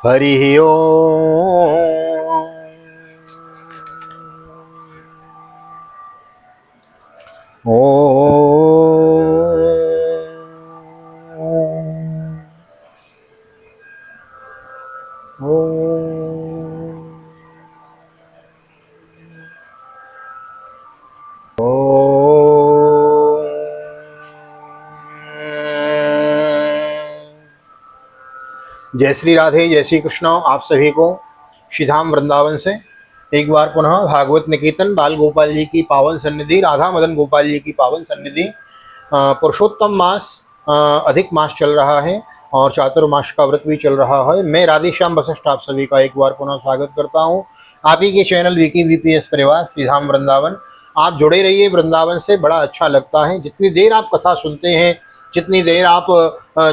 हरि ओम। जय श्री राधे, जय श्री कृष्ण। आप सभी को श्रीधाम वृंदावन से एक बार पुनः भागवत निकेतन बाल गोपाल जी की पावन सन्निधि, राधा मदन गोपाल जी की पावन सन्निधि। पुरुषोत्तम मास, अधिक मास चल रहा है और चातुर्मास का व्रत भी चल रहा है। मैं राधेश्याम वशिष्ठ आप सभी का एक बार पुनः स्वागत करता हूं आप ही के चैनल विकी वीपीएस परिवार श्रीधाम वृंदावन। आप जुड़े रहिए वृंदावन से, बड़ा अच्छा लगता है। जितनी देर आप कथा सुनते हैं, जितनी देर आप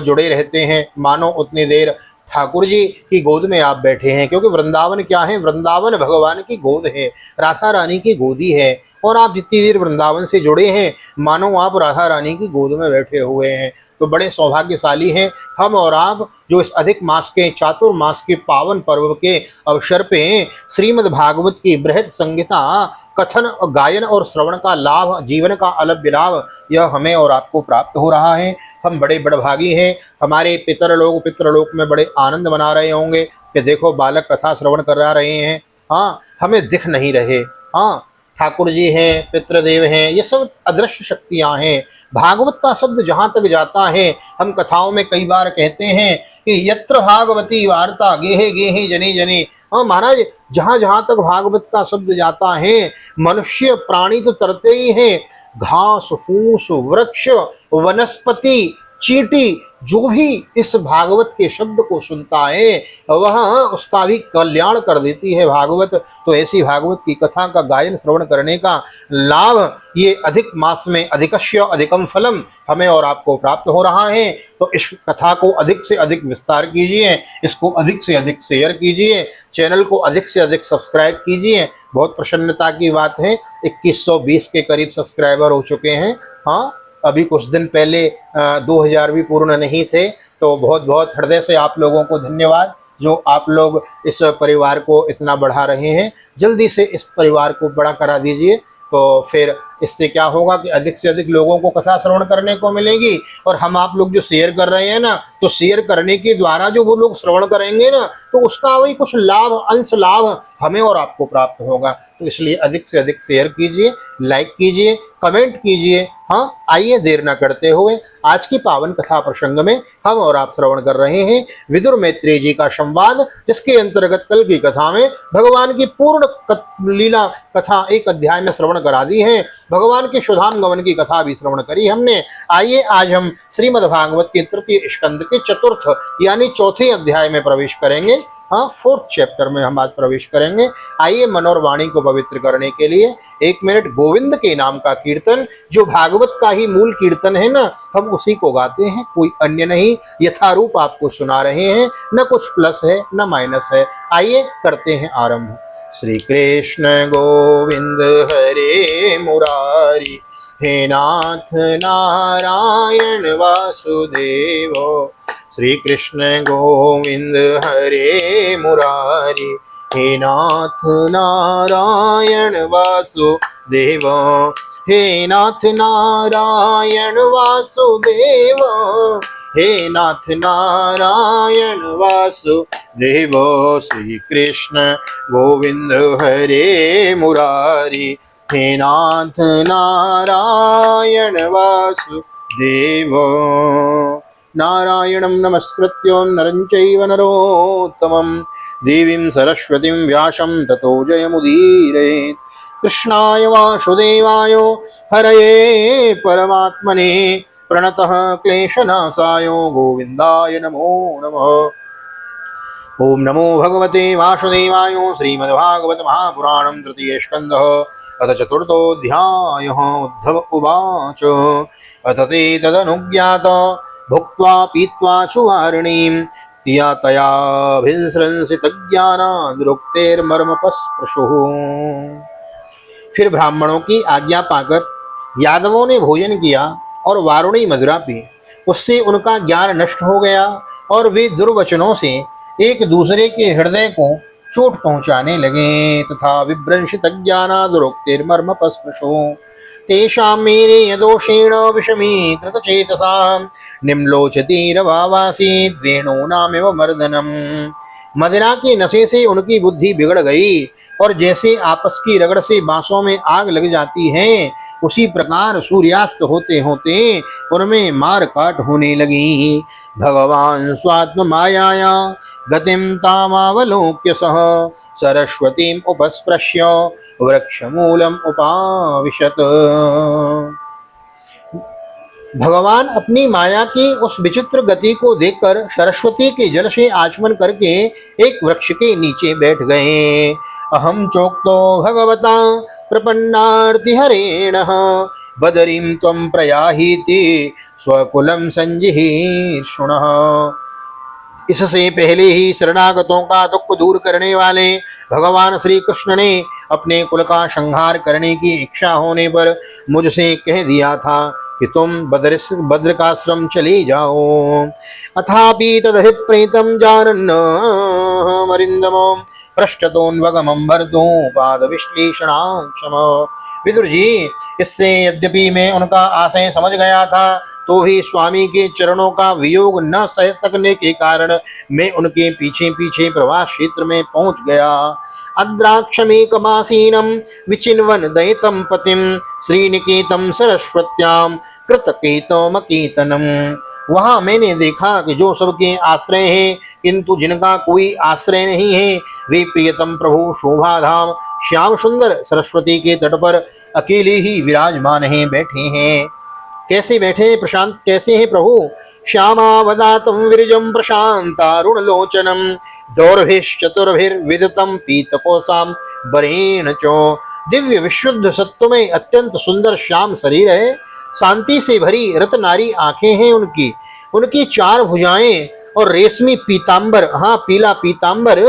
जुड़े रहते हैं, मानो उतनी देर ठाकुर जी की गोद में आप बैठे हैं। क्योंकि वृंदावन क्या है? वृंदावन भगवान की गोद है, राधा रानी की गोदी है। और आप जितनी देर वृंदावन से जुड़े हैं, मानो आप राधा रानी की गोद में बैठे हुए हैं। तो बड़े सौभाग्यशाली हैं हम और आप, जो इस अधिक मास के चातुर्मास के पावन पर्व के अवसर पे श्रीमद् भागवत की बृहद संहिता कथन, गायन और श्रवण का लाभ, जीवन का अलग लाभ यह हमें और आपको प्राप्त हो रहा है। हम बड़े बड़भागी हैं। हमारे पितरलोक में बड़े आनंद मना रहे होंगे कि देखो बालक कथा श्रवण करा रहे हैं। हाँ, हमें दिख नहीं रहे। हाँ, ठाकुर जी हैं, पितृदेव हैं, ये सब अदृश्य शक्तियां हैं। भागवत का शब्द जहाँ तक जाता है, हम कथाओं में कई बार कहते हैं कि यत्र भागवती वार्ता गेहे गेहे जने जने। हाँ महाराज, जहाँ जहाँ तक भागवत का शब्द जाता है, मनुष्य प्राणी तो तरते ही हैं। घास फूस, वृक्ष, वनस्पति, चींटी, जो भी इस भागवत के शब्द को सुनता है वह उसका भी कल्याण कर देती है भागवत। तो ऐसी भागवत की कथा का गायन श्रवण करने का लाभ ये अधिक मास में अधिकस्य अधिकम फलम हमें और आपको प्राप्त हो रहा है। तो इस कथा को अधिक से अधिक विस्तार कीजिए, इसको अधिक से अधिक शेयर कीजिए, चैनल को अधिक से अधिक सब्सक्राइब कीजिए। बहुत प्रसन्नता की बात है, 2120 के करीब सब्सक्राइबर हो चुके हैं। हाँ, अभी कुछ दिन पहले 2000 भी पूर्ण नहीं थे। तो बहुत बहुत हृदय से आप लोगों को धन्यवाद, जो आप लोग इस परिवार को इतना बढ़ा रहे हैं। जल्दी से इस परिवार को बड़ा करा दीजिए, तो फिर इससे क्या होगा कि अधिक से अधिक लोगों को कथा श्रवण करने को मिलेगी। और हम आप लोग जो शेयर कर रहे हैं ना, तो शेयर करने के द्वारा जो वो लोग श्रवण करेंगे ना, तो उसका वही कुछ लाभ, अंश लाभ हमें और आपको प्राप्त होगा। तो इसलिए अधिक से अधिक शेयर कीजिए, लाइक कीजिए, कमेंट कीजिए। हाँ, आइए देर न करते हुए आज की पावन कथा प्रसंग में हम और आप श्रवण कर रहे हैं विदुर मैत्रेय जी का संवाद, जिसके अंतर्गत कल की कथा में भगवान की पूर्ण लीला कथा एक अध्याय में श्रवण करा दी है। भगवान के सुधाम गमन की कथा भी श्रवण करी हमने। आइए आज हम श्रीमद् भागवत के तृतीय स्कंद के चतुर्थ यानी चौथे अध्याय में प्रवेश करेंगे। हाँ, 4th चैप्टर में हम आज प्रवेश करेंगे। आइए मन और वाणी को पवित्र करने के लिए 1 मिनट गोविंद के नाम का कीर्तन, जो भागवत का ही मूल कीर्तन है ना, हम उसी को गाते हैं, कोई अन्य नहीं। यथारूप आपको सुना रहे हैं, न कुछ प्लस है न माइनस है। आइए करते हैं आरंभ। श्री कृष्ण गोविंद हरे मुरारी, हे नाथ नारायण वासुदेव। श्री कृष्ण गोविंद हरे मुरारी, हे नाथ नारायण वासुदेव। हे नाथ नारायण वासुदेव, हे नाथ नारायण वासुदेव। श्री कृष्ण गोविंद हरे मुरारी, हे नाथ नारायण वासुदेव। नारायणं नमस्कृत्य नरं चैव नरोत्तमं, देवीं सरस्वतीं व्यासं ततो जयमुदीरयेत्। कृष्णाय वासुदेवाय हरये परमात्मने, प्रणतः क्लेशनाशाय गोविन्दाय नमो नमः। ओम नमो भगवते वासुदेवाय। श्रीमद्भागवत महापुराणं तृतीय स्कन्धः अथ चतुर्थोऽध्यायः। उद्धव उवाच अथ ते तदनुज्ञात भुक्त्वा पीत्वा चुवारणीं, तिया तयाभिसृंसित ज्ञानादुक्तेर्मर्मपस्पृशुः। फिर ब्राह्मणों की आज्ञा पाकर यादवों ने भोजन किया और वारुणी मदिरा पी। उससे उनका ज्ञान नष्ट हो गया और वे दुर्वचनों से एक दूसरे के हृदय को चोट पहुंचाने लगे। तथा विभ्रंशित ज्ञानादुरोक्तिर्मर्म पस्पृशो तेषां मेरे यदोषेण विषमीकृत चेतसां निम्लोचतीरवावासी द्वेणूनामिव मर्दनम्। मदिरा के नशे से उनकी बुद्धि बिगड़ गई और जैसे आपस की रगड़ से बांसों में आग लग जाती है, उसी प्रकार सूर्यास्त होते होते उनमें मार काट होने लगी। भगवान स्वात्म मायाया गतिम तामावलोक्य सह सरस्वतीम उपस्पृश्य वृक्षमूलम उपाविशत। भगवान अपनी माया की उस विचित्र गति को देखकर सरस्वती के जल से आचमन करके एक वृक्ष के नीचे बैठ गए। अहम चोक्तो भगवता प्रपन्नार्तिहरेण बदरीं त्वं प्रयाहीति स्वकुलम संजिहीर्षुणः। इससे पहले ही शरणागतों का दुख दूर करने वाले भगवान श्री कृष्ण ने अपने कुल का संहार करने की इच्छा होने पर मुझसे कह दिया था कि तुम बद्र का आश्रम चले जाओ। अथापि तदभिप्रेतं जानन् मरिन्दमो पृष्ठतोन्वगमं भर्तुं पादविश्लेषणाक्षम। विदुर जी, इससे यद्यपि मैं उनका आशय समझ गया था, तो भी स्वामी के चरणों का वियोग न सह सकने के कारण मैं उनके पीछे पीछे प्रवास क्षेत्र में पहुंच गया। अद्राक्षमेकमासीनं विचिन्वन् दयितं पतिं श्रीनिकेतं सरस्वत्यां कृतकेतमकेतनम्। वहां मैंने देखा कि जो सबके आश्रय हैं किंतु जिनका कोई आश्रय नहीं है, वे प्रियतम प्रभु शोभाधाम श्याम सुंदर सरस्वती के तट पर अकेले ही विराजमान हैं, बैठे हैं। कैसे बैठे हैं? प्रशांत कैसे हैं प्रभु? श्यामावदातं विरजं प्रशांतारुणलोचनं दौर्भिश्चतुर्भिर्विदितं पीतकोसां बरेण चो। दिव्य विशुद्ध सत्वमय अत्यंत सुंदर श्याम शरीर है, शांति से भरी रत्नारी आंखें हैं उनकी, उनकी चार भुजाएं और रेशमी पीतांबर, हाँ पीला पीतांबर,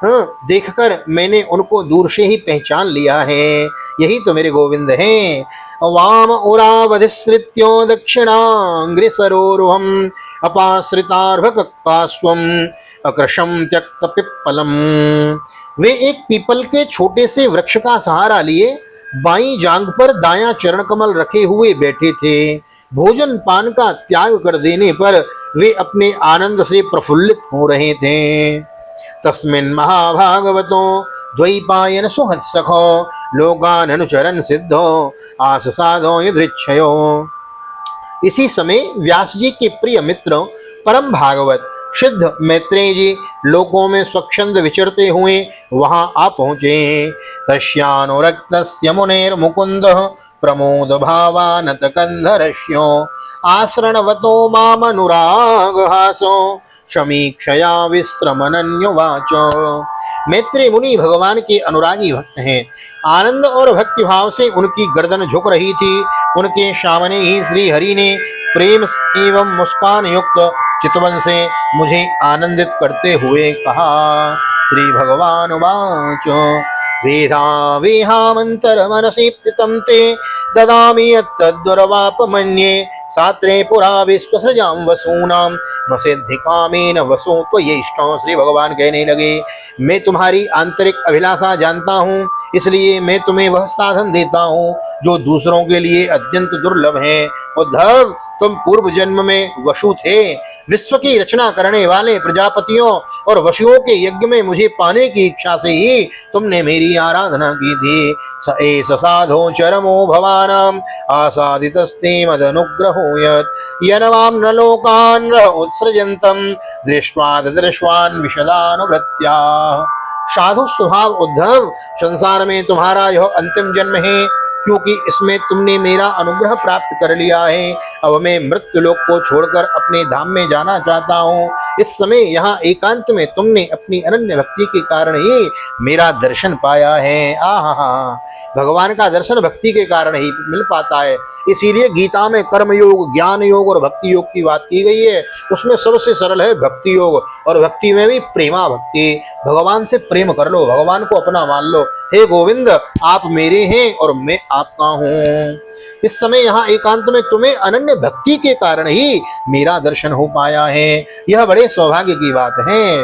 हाँ देखकर मैंने उनको दूर से ही पहचान लिया है। यही तो मेरे गोविंद हैं। वाम उरावधिश्रित्यो दक्षिणांग्रिसरोरुहम् अपाश्रितार्भककास्वम् अकृशं त्यक्त पिप्पलम्। वे एक पीपल के छोटे से वृक्ष का सहारा लिए बाईं जांघ पर दायां चरण कमल रखे हुए बैठे थे। भोजन पान का त्याग कर देने पर वे अपने आनंद से प्रफुल्लित हो रहे थे। तस्मिन् महाभागवतो द्वैपायन सुहत्सखो लोकान अनुचरन सिद्धो आससादो यदृच्छयो। इसी समय व्यास जी के प्रिय मित्र परम भागवत सिद्ध मैत्रेय जी लोकों में स्वच्छंद विचरते हुए वहां आ पहुंचे। तस्यानुरक्तस्य मुनेर्मुकुंदः प्रमोद भावानत कंधरश्यो आश्रणवतो मामनुरागहासो समीक्षया विश्रमनन्युवाच। मैत्रेय मुनि भगवान के अनुरागी भक्त हैं। आनंद और भक्ति भाव से उनकी गर्दन झुक रही थी। उनके सामने ही श्री हरि ने प्रेम एवं मुस्कान युक्त चितवन से मुझे आनंदित करते हुए कहा। श्री भगवान वाच वेधा वेहामंतर मनसि प्थितं ते ददामि यत्तद्दुर्वापमन्ये सात्रे पुरा विश्वसृजां वसूनां मसिद्धि कामेन वसो त्वयैष्टौ। श्री भगवान कहने लगे, मैं तुम्हारी आंतरिक अभिलाषा जानता हूँ, इसलिए मैं तुम्हें वह साधन देता हूँ जो दूसरों के लिए अत्यंत दुर्लभ है। उद्धव, तुम पूर्व जन्म में वसु थे। विश्व की रचना करने वाले प्रजापतियों और वसुओं के यज्ञ में मुझे पाने की इच्छा से ही तुमने मेरी आराधना की थी। स एष साधो चरमो भवानां आसादितस्ते मदनुग्रहो यत् यनवां न लोकान् उत्सृजन्तं दृष्ट्वा दृश्वान् विशदानुवृत्त्या। साधु स्वभाव उद्धव, संसार में तुम्हारा यह अंतिम जन्म है, क्योंकि इसमें तुमने मेरा अनुग्रह प्राप्त कर लिया है। अब मैं मृत्यु लोक को छोड़कर अपने धाम में जाना चाहता हूँ। इस समय यहाँ एकांत में तुमने अपनी अनन्य भक्ति के कारण ही मेरा दर्शन पाया है। आहा, भगवान का दर्शन भक्ति के कारण ही मिल पाता है। इसीलिए गीता में कर्म योग, ज्ञान योग और भक्ति योग की बात की गई है। उसमें सबसे सरल है भक्ति योग, और भक्ति में भी प्रेमा भक्ति। भगवान से प्रेम कर लो, भगवान को अपना मान लो। हे गोविंद, आप मेरे हैं और मैं आपका हूँ। इस समय यहाँ एकांत में तुम्हें अनन्य भक्ति के कारण ही मेरा दर्शन हो पाया है। यह बड़े सौभाग्य की बात है।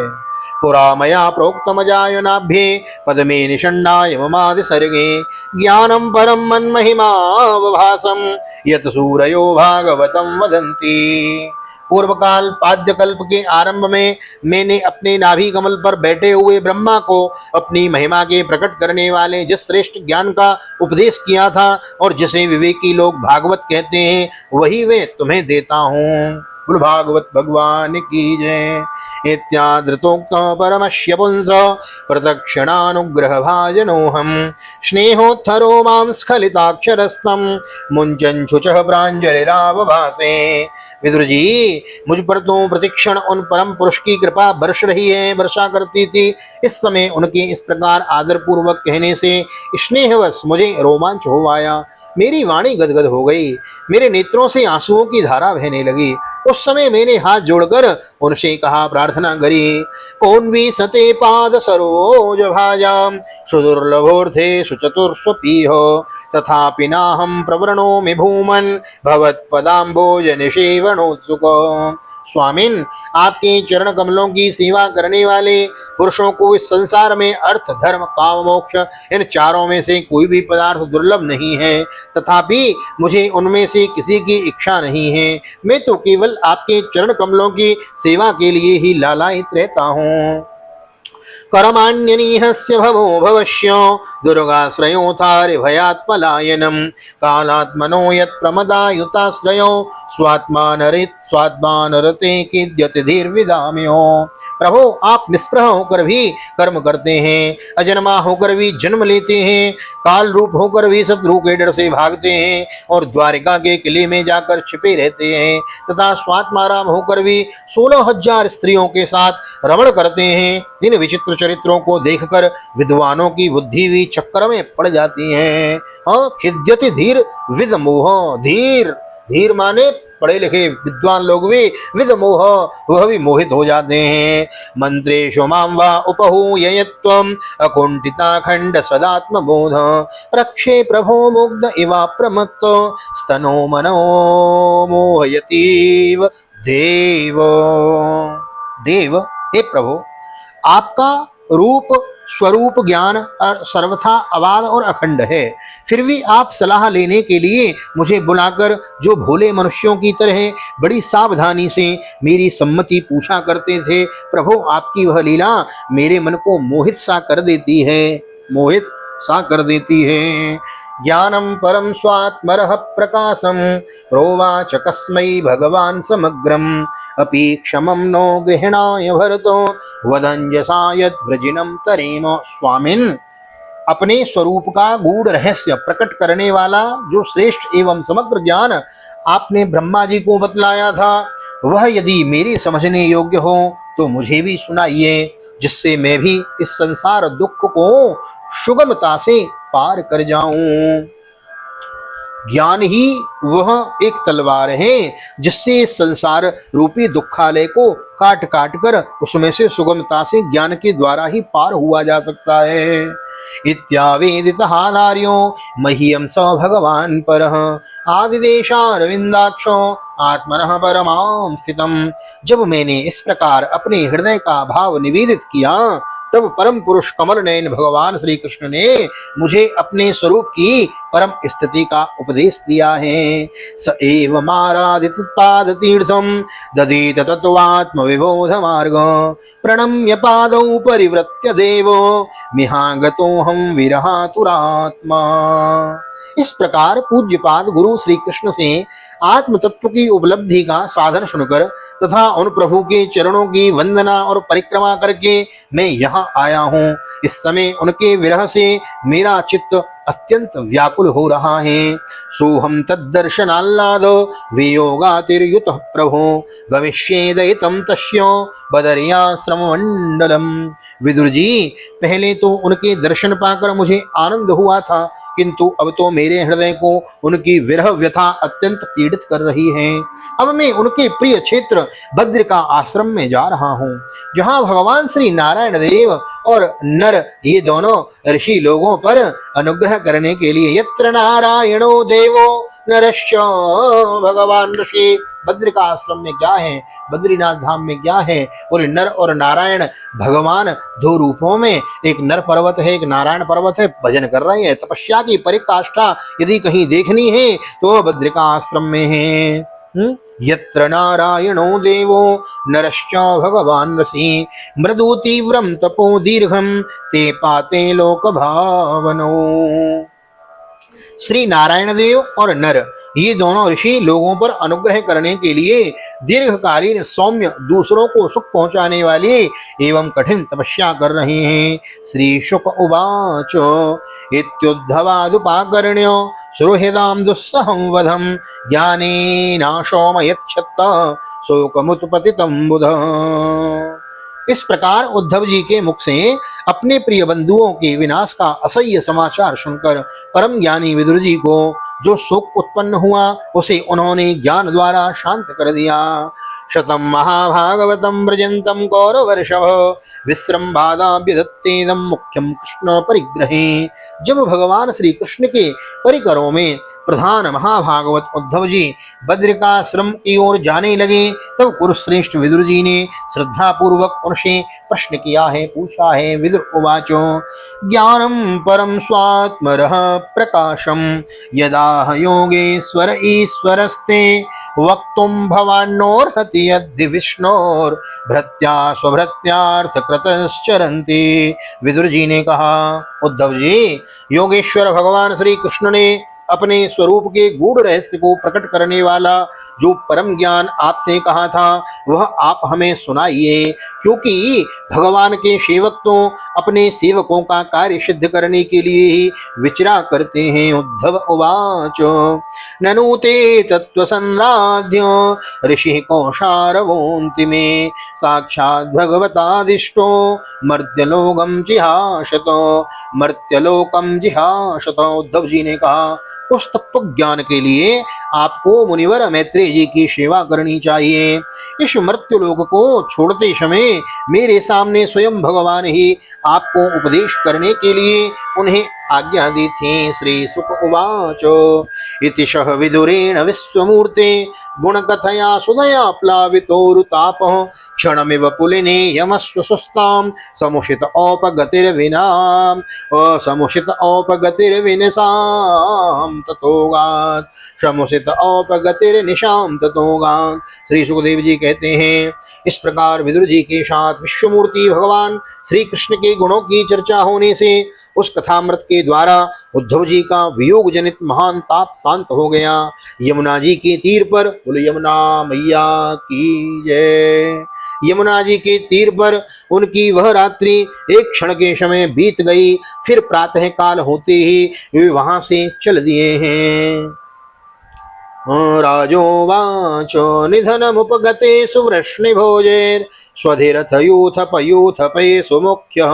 पुरा मया प्रोक्तमजायनाभ्ये पद्मे निषण्णाय ममादि सर्गे ज्ञानं परं मन्महिमावभासं यत् सूरयो भागवतं वदन्ति। पूर्व काल पाद्य कल्प के आरंभ में मैंने अपने नाभि कमल पर बैठे हुए ब्रह्मा को अपनी महिमा के प्रकट करने वाले जिस श्रेष्ठ ज्ञान का उपदेश किया था और जिसे विवेकी लोग भागवत कहते हैं, वही मैं तुम्हें देता हूँ। बोल भागवत भगवान की जय। इत्यादृतोक्त परमश्य पुंस प्रदक्षिणानुग्रह भाजनोहम स्नेहोत्थरो मां स्खलिताक्षरस्तम मुंचन शुचः प्रांजलिरावभासे। विदुर जी, मुझ पर तो प्रतिक्षण उन परम पुरुष की कृपा वर्षा करती थी। इस समय उनके इस प्रकार आदर पूर्वक कहने से स्नेहवश मुझे रोमांच हो आया। मेरी वाणी गदगद हो गई, मेरे नेत्रों से आंसुओं की धारा बहने लगी। उस समय मैंने हाथ जोड़कर उनसे कहा, प्रार्थना करी, कौन भी सते पाद सरोज भाजाम सुदुर्लभोर्थे सुचतुर्स्वपीह तथापि नाहं प्रवृणोमि भूमन् भवत्पदाम्बोज निषेवणोत्सुक। स्वामिन, आपके चरण कमलों की सेवा करने वाले पुरुषों को इस संसार में अर्थ धर्म काम मोक्ष इन चारों में से कोई भी पदार्थ दुर्लभ नहीं है, तथापि मुझे उनमें से किसी की इच्छा नहीं है। मैं तो केवल आपके चरण कमलों की सेवा के लिए ही लालायित रहता हूँ। करमाण्यनीहस्य भवो भवश्यो दुर्गाश्रयोतारि भयात् पलायनम कालात्मनो यत् प्रमदायुताश्रयो स्वात्मानरते किद्यति धीर्विदाम्यो। प्रभु, आप निष्प्रह होकर भी कर्म करते हैं, अजन्मा होकर भी जन्म लेते हैं, काल रूप होकर भी शत्रु के डर से भागते हैं और द्वारिका के किले में जाकर छिपे रहते हैं, तथा स्वात्माराम होकर भी 16,000 स्त्रियों के साथ रमण करते हैं। इन विचित्र चरित्रों को देखकर विद्वानों की बुद्धि भी चक्कर में पड़ जाती है। खिद्यति धीर विद मोह। धीर धीर माने पढ़े लिखे विद्वान लोग भी विद मोह, वह भी मोहित हो जाते हैं। मंत्रेषु मां वा उपहूयत्वम् अकुंठिताखंड सदात्म बोध रक्षे प्रभो मुग्ध इवा प्रमत्तो स्तनो मनो मोहयतीव देव। देव, हे प्रभु, आपका रूप स्वरूप ज्ञान सर्वथा अबाध और अखंड है, फिर भी आप सलाह लेने के लिए मुझे बुलाकर जो भोले मनुष्यों की तरह बड़ी सावधानी से मेरी सम्मति पूछा करते थे, प्रभु आपकी वह लीला मेरे मन को मोहित सा कर देती है, मोहित सा कर देती है। ज्ञानम परम स्वात्मरः प्रकाशम प्रोवाच कस्मै भगवान समग्रम अपि क्षमं नो गृहणाय भरतो वदंजसा यद्व्रजिनं तरेम। स्वामिन, अपने स्वरूप का गूढ़ रहस्य प्रकट करने वाला जो श्रेष्ठ एवं समग्र ज्ञान आपने ब्रह्मा जी को बतलाया था, वह यदि मेरे समझने योग्य हो तो मुझे भी सुनाइए, जिससे मैं भी इस संसार दुख को सुगमता से पार कर जाऊं। ज्ञान ही वह एक तलवार है जिससे संसार रूपी दुखालय को काट काट कर उसमें से सुगमता से ज्ञान के द्वारा ही पार हुआ जा सकता है। इत्यावेदितहाधार्यो मह्यं स भगवान परः आदिदेशारविंदाक्षो आत्मनः परमां स्थितम्। जब मैंने इस प्रकार अपने हृदय का भाव निवेदित किया, तब परम पुरुष कमल नयन भगवान श्री कृष्ण ने मुझे अपने स्वरूप की परम स्थिति का उपदेश दिया है। स एव मारादित पाद तीर्थम ददीत तत्वात्म विबोध मार्ग प्रणम्य पादौ परिवृत्य देवो मिहागतोहम विरहातुरात्मा। इस प्रकार पूज्यपाद गुरु श्री कृष्ण से आत्म तत्व की उपलब्धि का साधन सुनकर तथा उन प्रभु के चरणों की वंदना और परिक्रमा करके मैं यहाँ आया हूँ। इस समय उनके विरह से मेरा चित्त अत्यंत व्याकुल हो रहा है। सोहम तद्दर्शनाल्लादो वियोगातिर्युत प्रभो गमिष्येदयितं तस्यो बदरियाश्रम मंडलम। विदुर जी, पहले तो उनके दर्शन पाकर मुझे आनंद हुआ था, किंतु अब तो मेरे हृदय को उनकी विरह व्यथा अत्यंत पीड़ित कर रही है। अब मैं उनके प्रिय क्षेत्र बद्र का आश्रम में जा रहा हूँ, जहाँ भगवान श्री नारायण देव और नर ये दोनों ऋषि लोगों पर अनुग्रह करने के लिए यत्र नारायणो देवो नरश्च भगवान ऋषि। बद्र का आश्रम में क्या है, बद्रीनाथ धाम में क्या है, और नर और नारायण भगवान दो रूपों में, एक नर पर्वत है, एक नारायण पर्वत है, भजन कर रहे हैं। तपस्या की परिकाष्ठा यदि कहीं देखनी है तो बद्र का आश्रम में है। यत्र नारायणो देवो नरश्च भगवान ऋषि मृदु तीव्रम तपो दीर्घम ते पाते लोक भावनो। श्री नारायण देव और नर, ये दोनों ऋषि लोगों पर अनुग्रह करने के लिए दीर्घकालीन सौम्य, दूसरों को सुख पहुंचाने वाली एवं कठिन तपस्या कर रहे हैं। श्री शुक उवाच इत्युद्धवादुपाकर्ण्य सुहृदां दुस्सहं वधं ज्ञानेनाशोमयच्छत्त शोकमुत्पतितं बुध। इस प्रकार उद्धव जी के मुख से अपने प्रिय बंधुओं के विनाश का असह्य समाचार सुनकर परम ज्ञानी विदुर जी को जो शोक उत्पन्न हुआ उसे उन्होंने ज्ञान द्वारा शांत कर दिया। शतम महाभागवतम व्रजंतम कौरवर्षभ विश्रम्भादाभ्यदत्तेदं मुख्यम कृष्ण परिग्रहे। जब भगवान श्री कृष्ण के परिकरों में प्रधान महाभागवत उद्धव जी बद्रिकाश्रम की ओर जाने लगे, तब कुरुश्रेष्ठ विदुर जी ने श्रद्धा पूर्वक उनसे प्रश्न किया है, पूछा है। विदुर उवाचो ज्ञानम परम स्वात्मरः प्रकाशम यदा योगेश्वर ईश्वरस्ते वक्तुम भवान्नोर्हति यद्धि विष्णोर भृत्या स्वभृत्यार्थ कृतश्चरन्ति। विदुर जी ने कहा, उद्धव जी, योगेश्वर भगवान श्री कृष्ण ने अपने स्वरूप के गूढ़ रहस्य को प्रकट करने वाला जो परम ज्ञान आपसे कहा था वह आप हमें सुनाइए, क्योंकि भगवान के सेवक तो अपने सेवकों का कार्य सिद्ध करने के लिए ही विचरा करते हैं। उद्धव उवाच ननु ते तत्व संराध्य ऋषि कौशारवोन्ति में साक्षात् भगवतादिष्टो मर्त्यलोकम जिहाशतो मर्त्यलोकम जिहाशतो। उद्धव जी ने कहा, उस तत्व ज्ञान के लिए आपको मुनिवर मैत्रेय जी की सेवा करनी चाहिए। इस मृत्युलोक को छोड़ते समय मेरे सामने स्वयं भगवान ही आपको उपदेश करने के लिए उन्हें आज्ञा दी थी। श्री सुक उवाच इति सह विदुरेण विश्वमूर्ते गुणकथया सुदया प्लावितोरुतापः क्षणमिव पुलिने यमस्वस्तां समुषित औपगतिर्विनाम समुषित औपगतिर्विनसाम ततोगात् समुषित औपगतिर्निशाम ततोगात्। श्री सुखदेव जी कहते हैं, इस प्रकार विदुर जी के साथ विश्वमूर्ति भगवान श्री कृष्ण के गुणों की चर्चा होने से उस कथामृत के द्वारा उद्धव जी का वियोग जनित महान ताप शांत हो गया। यमुना जी के तीर पर, बोले यमुना मैया की जय, यमुना जी के तीर पर उनकी वह रात्रि एक क्षण के समय बीत गई। फिर प्रातः काल होते ही वे वहां से चल दिए हैं। राजोवाचो निधनमुपगते सुवृष्णिभोजेर् स्वधिरथयूथपयूथपये सुमुख्यः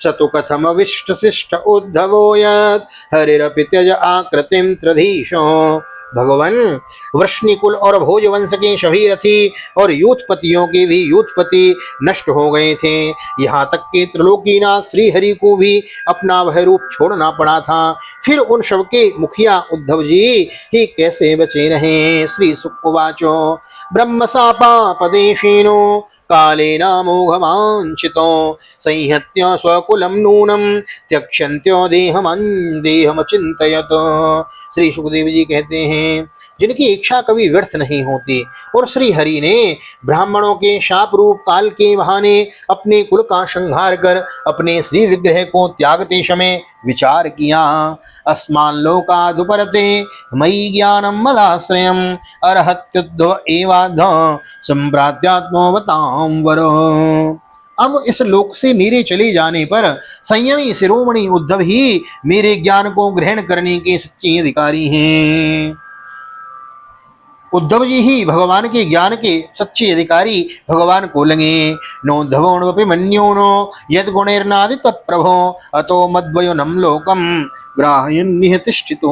स तु कथमविष्टशिष्ट उद्धवो यत् हरिरपि त्यज आकृतिं त्रिधीशो। भगवान, वृष्णिकुल और भोजवंश के सभी रथी और यूथपतियों के भी यूथपति नष्ट हो गए थे। यहाँ तक कि त्रिलोकीनाथ श्री हरि को भी अपना वह रूप छोड़ना पड़ा था। फिर उन सब के मुखिया उद्धव जी ही कैसे बचे रहे। श्री सुकुवाचो ब्रह्म सापापदेशेनो कालेनामोघमांचितो संहत्य स्वकुलं नूनं त्यक्ष्यन्त्यो देहमचिन्तयत। श्री सुखदेव जी कहते हैं, जिनकी इच्छा कभी व्यर्थ नहीं होती और श्री हरि ने ब्राह्मणों के शाप रूप काल के बहाने अपने कुल का संहार कर अपने श्री विग्रह को त्यागते समय विचार किया। अस्मान लोकादुपरते मयि ज्ञानम मदाश्रयम अर्हत्युद्धव एवाध संप्रात्यात्मवतां वरो। अब इस लोक से मेरे चले जाने पर संयमी शिरोमणि उद्धव ही मेरे ज्ञान को ग्रहण करने के सच्चे अधिकारी हैं। उद्धव जी ही भगवान के ज्ञान के सच्चे अधिकारी भगवान को लगे। नोद्धवोऽपि मन्योनो यद गुणैर्नादित प्रभो अतो मद्वयोनम लोकम ग्राहयन् निहतिष्ठितो।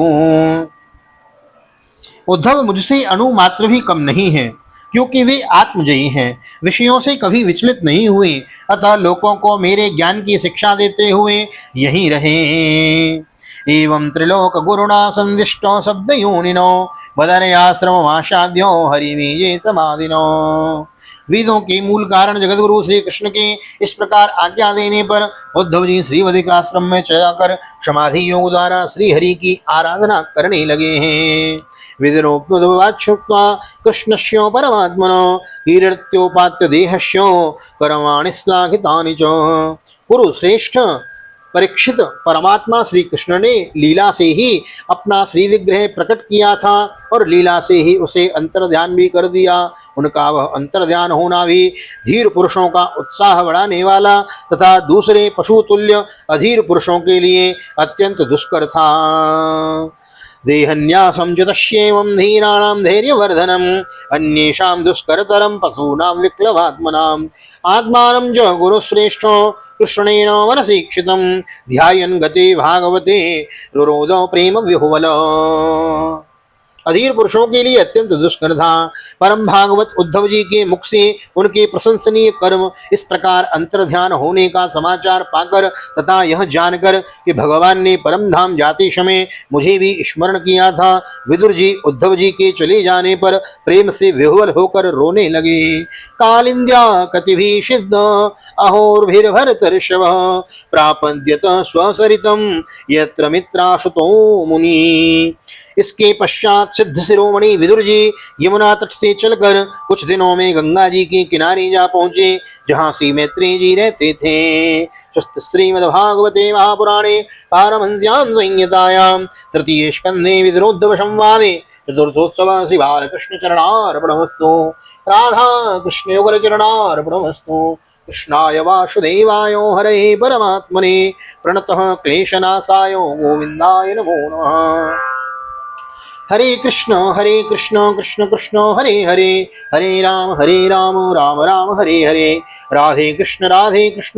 उद्धव मुझसे अणु मात्र भी कम नहीं है, क्योंकि वे आत्मजयी हैं, विषयों से कभी विचलित नहीं हुए, अतः लोगों को मेरे ज्ञान की शिक्षा देते हुए यहीं रहे। एवं त्रिलोक गुरुणा संदिष्टो शब्दयोनिनो बदरयाश्रममाशाद्यो हरिवीजे समाधिनो। वेदों के मूल कारण जगत गुरु श्री कृष्ण के इस प्रकार आज्ञा देने पर उद्धव जी श्रीवधिक आश्रम में जाकर समाधि योग द्वारा श्री हरि की आराधना करने लगे हैं। विदरोपवाच्युक्त्वा कृष्णस्यो परमात्मनो कीर्त्योपात्य देहस्यो कर्माणि श्लाघितानि च। कुरुश्रेष्ठ परीक्षित, परमात्मा श्री कृष्ण ने लीला से ही अपना श्री विग्रह प्रकट किया था और लीला से ही उसे अंतर्ध्यान भी कर दिया। उनका वह अंतर्ध्यान होना भी धीर पुरुषों का उत्साह बढ़ाने वाला तथा दूसरे पशु तुल्य अधीर पुरुषों के लिए अत्यंत दुष्कर था। देहन्यासं च तस्यैवं धीराणां धैर्यवर्धनम् अन्येषां दुष्करतरं पशूनां विक्लवात्मनाम् आत्मानं च गुरुश्रेष्ठो कृष्णेन मनसीक्षितं ध्यायन् गते भागवते रुरोध प्रेम विहुवल। अधीर पुरुषों के लिए अत्यंत दुष्कर था। परम भागवत उद्धव जी के मुख से उनके प्रशंसनीय कर्म इस प्रकार अंतर्ध्यान होने का समाचार पाकर तथा यह जानकर कि भगवान ने परम धाम जाते समय मुझे भी स्मरण किया था, विदुर जी उद्धव जी के चले जाने पर प्रेम से विह्वल होकर रोने लगे। कालिंद्या कतिभिः सिद्ध अहोर्भिर्भरतर्षभ प्रापद्यत स्वसरितम यत्र मित्रासुतो मुनि। इसके पश्चात सिद्ध शिरोमणि विदुर जी यमुना तट से चलकर कुछ दिनों में गंगा जी के किनारे जा पहुंचे, जहां श्री मैत्रेय जी रहते थे। श्रीमद्भागवते महापुराणे पारमहंस्यां संहितायां तृतीये स्कंधे विदुरोद्धव संवादे चतुर्थोत्सव श्री बालकृष्ण चरणार्पणमस्तु। राधा कृष्ण युगल चरणार्पणमस्तु। कृष्णाय वासुदेवाय हरे परमात्मने प्रणतः क्लेशनाशाय गोविंदाय नमो नमः। हरे कृष्ण कृष्ण कृष्ण हरे हरे, हरे राम राम राम हरे हरे। राधे कृष्ण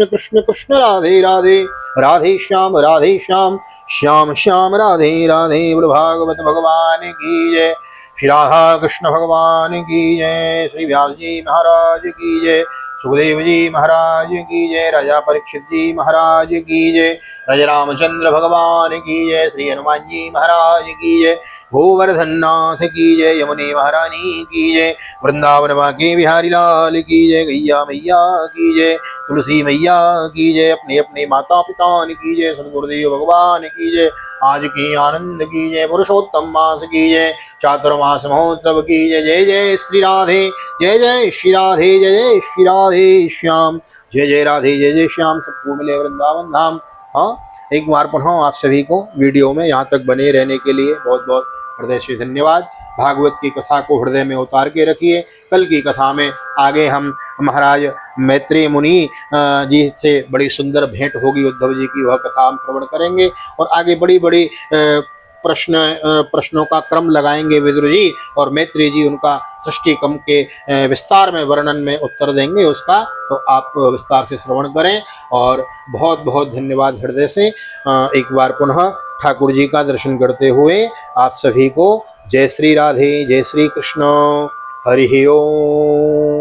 कृष्ण कृष्ण राधे राधे, राधे श्याम श्याम श्याम राधे राधे। बोल भागवत भगवान की जय। श्री राधा कृष्ण भगवान की जय। श्री व्यास जी महाराज की जय। सुखदेव जी महाराज की जय। राजा परीक्षित जी महाराज की जय। राजा रामचंद्र भगवान की जय। श्री हनुमान जी महाराज की जय। गोवर्धन नाथ की जय। यमुने महारानी की जय। वृंदावन बांके बिहारी लाल की जय। गैया मैया की जय। तुलसी मैया की जय। अपने अपने माता पिता की जय। सदगुरुदेव भगवान की जय। आज की आनंद की जय। पुरुषोत्तम मास की जय। चातुर्मास महोत्सव की जय। जय जय श्री राधे, जय जय श्री राधे, जय जय श्री राधे श्याम, जय जय राधे जय जय श्याम। सबको मिले वृंदावन धाम। हाँ, एक बार पुनः आप सभी को वीडियो में यहाँ तक बने रहने के लिए बहुत बहुत हृदय से धन्यवाद। भागवत की कथा को हृदय में उतार के रखिए। कल की कथा में आगे हम महाराज मैत्रेय मुनि जी से बड़ी सुंदर भेंट होगी उद्धव जी की, वह कथा हम श्रवण करेंगे और आगे बड़ी बड़ी प्रश्नों का क्रम लगाएंगे विदुर जी, और मैत्रेय जी उनका षष्टिकम के विस्तार में वर्णन में उत्तर देंगे उसका, तो आप विस्तार से श्रवण करें। और बहुत बहुत धन्यवाद हृदय से। एक बार पुनः ठाकुर जी का दर्शन करते हुए आप सभी को जय श्री राधे, जय श्री कृष्ण, हरि ओम।